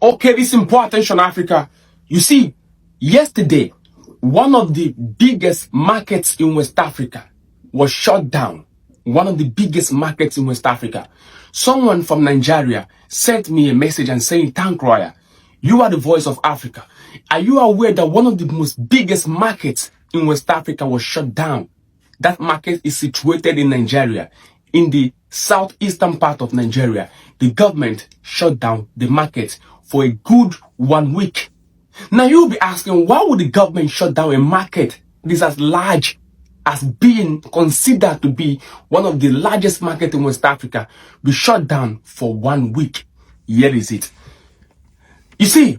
Okay, listen, pay attention, Africa. You see, yesterday, one of the biggest markets in West Africa was shut down. One of the biggest markets in West Africa. Someone from Nigeria sent me a message and saying, "Thank Roya, you are the voice of Africa. Are you aware that one of the most biggest markets in West Africa was shut down? That market is situated in Nigeria, in the southeastern part of Nigeria. The government shut down the market for a good 1 week." Now you'll be asking, why would the government shut down a market this as large as being considered to be one of the largest markets in West Africa be shut down for 1 week? Here is it. You see,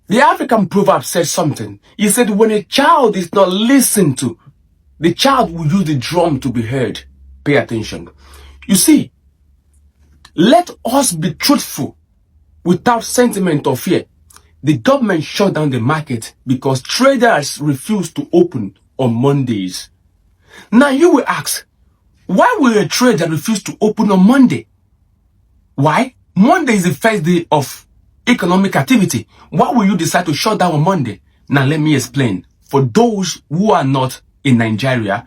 the African proverb says something. He said, when a child is not listened to, the child will use the drum to be heard. Pay attention. You see, let us be truthful without sentiment or fear. The government shut down the market because traders refused to open on Mondays. Now you will ask, why will a trader refuse to open on Monday? Why? Monday is the first day of economic activity. Why will you decide to shut down on Monday? Now let me explain. For those who are not in Nigeria,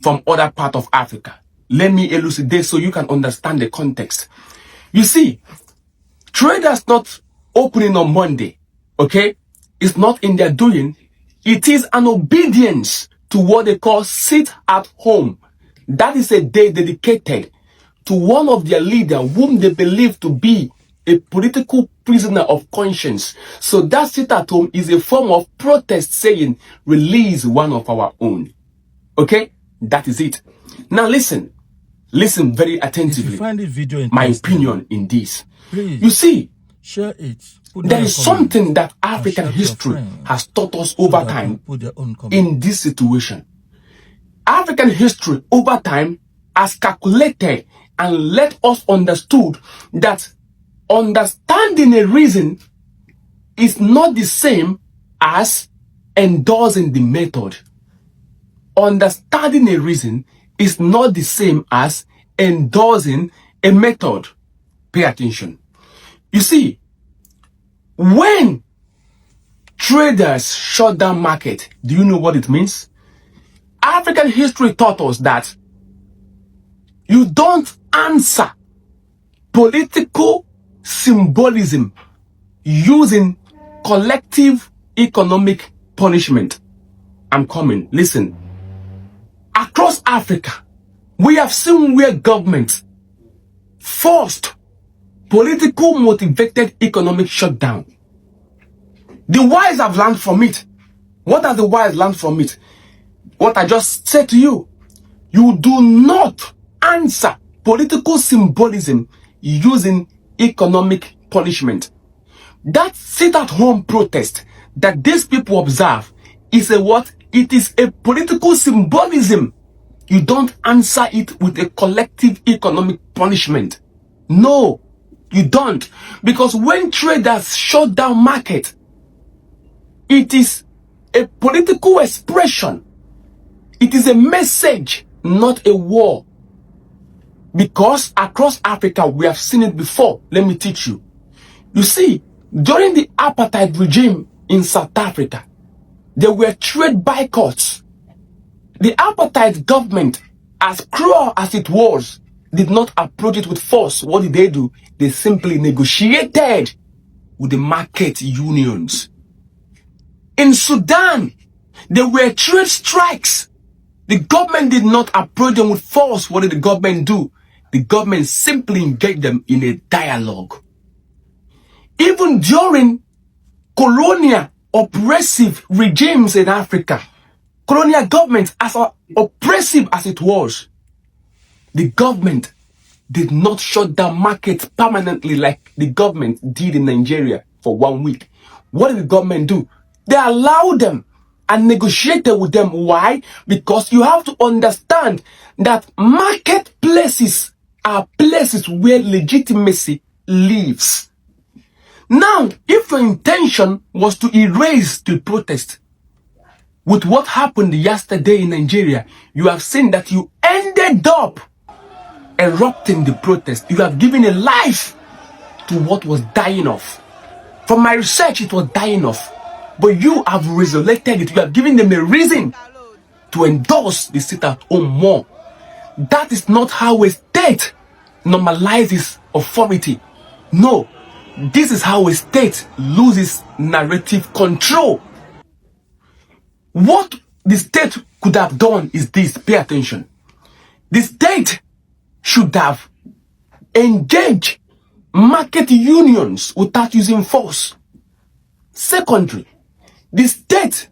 from other part of Africa, let me elucidate so you can understand the context. You see, traders not opening on Monday, okay, it's not in their doing. It is an obedience to what they call sit at home. That is a day dedicated to one of their leaders whom they believe to be a political prisoner of conscience. So that sit at home is a form of protest saying, release one of our own. Okay, that is it. Now listen very attentively. If you find this video my opinion in this. Please, you see, share it. There is something that African history has taught us over time in this situation. African history over time has calculated and let us understood that understanding a reason is not the same as endorsing the method. Understanding a reason is not the same as endorsing a method. Pay attention. You see, when traders shut down market, do you know what it means? African history taught us that you don't answer political symbolism using collective economic punishment. I'm coming. Listen. Across Africa, we have seen where governments forced political motivated economic shutdown. The wise have learned from it. What have the wise learned from it? What I just said to you. You do not answer political symbolism using economic punishment. That sit-at-home protest that these people observe is a what? It is a political symbolism. You don't answer it with a collective economic punishment. No, you don't. Because when traders shut down market, it is a political expression. It is a message, not a war. Because across Africa, we have seen it before. Let me teach you. You see, during the apartheid regime in South Africa, there were trade boycotts. The apartheid government, as cruel as it was, did not approach it with force. What did they do? They simply negotiated with the market unions. In Sudan, there were trade strikes. The government did not approach them with force. What did the government do? The government simply engaged them in a dialogue. Even during colonial oppressive regimes in Africa, colonial governments, as oppressive as it was, the government did not shut down markets permanently like the government did in Nigeria for 1 week. What did the government do? They allowed them and negotiated with them. Why? Because you have to understand that marketplaces are places where legitimacy lives. Now, if your intention was to erase the protest, with what happened yesterday in Nigeria, you have seen that you ended up erupting the protest. You have given a life to what was dying off. From my research, it was dying off. But you have resurrected it. You have given them a reason to endorse the sit-at-home more. That is not how a state normalizes authority. No, this is how a state loses narrative control. What the state could have done is this. Pay attention. The state should have engaged market unions without using force. Secondly, the state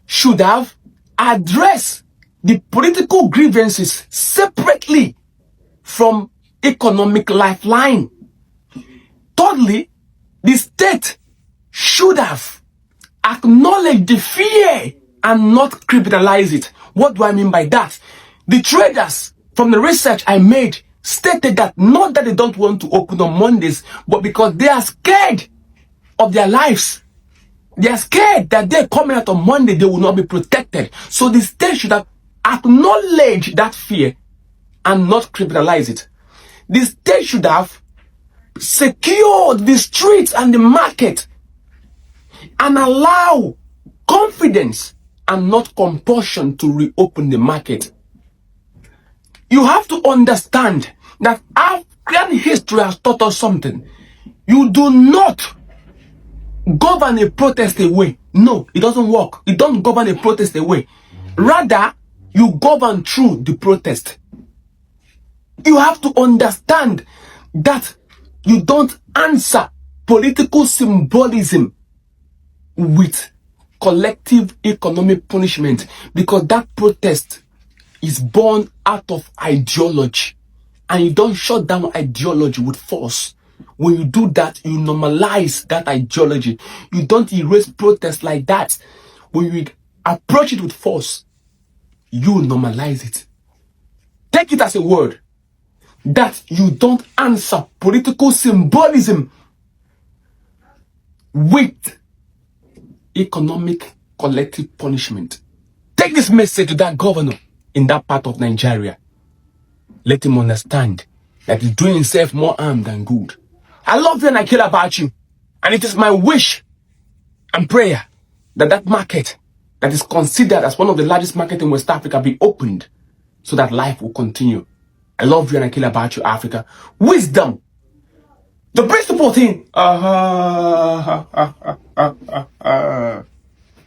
should have addressed the political grievances separately from economic lifeline. Thirdly, the state should have acknowledged the fear and not criminalize it. What do I mean by that? The traders, from the research I made, stated that not that they don't want to open on Mondays, but because they are scared of their lives. They are scared that they're coming out on Monday, they will not be protected. So the state should have acknowledged that fear and not criminalize it. The state should have secured the streets and the market and allow confidence and not compulsion to reopen the market. You have to understand that African history has taught us something. You do not govern a protest away. No, it doesn't work. You don't govern a protest away. Rather, you govern through the protest. You have to understand that you don't answer political symbolism with collective economic punishment, because that protest is born out of ideology, and you don't shut down ideology with force. When you do that, you normalize that ideology. You don't erase protest like that. When you approach it with force, you normalize it. Take it as a word that you don't answer political symbolism with economic collective punishment. Take this message to that governor in that part of Nigeria. Let him understand that he's doing himself more harm than good. I love you and I care about you. And it is my wish and prayer that that market that is considered as one of the largest markets in West Africa be opened so that life will continue. I love you and I care about you, Africa. Wisdom. The principal thing.